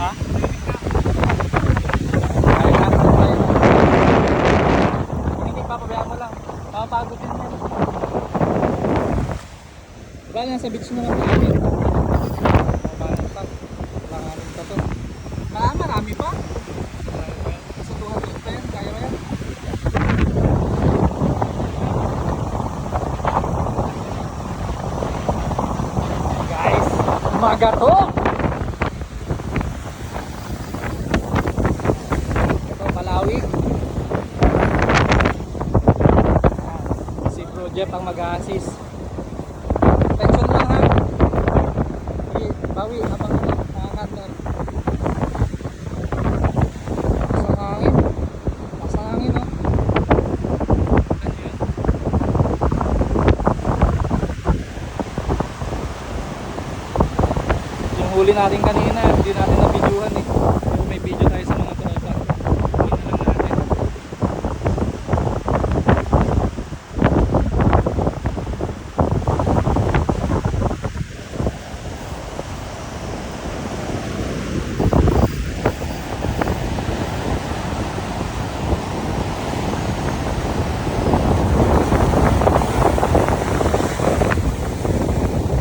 Ha? Kaya natin tayo. Kung hindi pa, pabayaan mo lang. Mapapagod din yan. Bali, nasa beach naman namin. Mabangan pa. Langanin pa to. Marami pa. Sa 200 pa yan, kaya mo yan. Guys, umaga to. Ito, Malawi. Si Project ang mag-assist. Tension lang ha. Sige, bawi habang nangangat nun. Pasang hangin. Pasang hangin ha. Yung huli natin kanina, hindi natin na-videohan eh. Yung may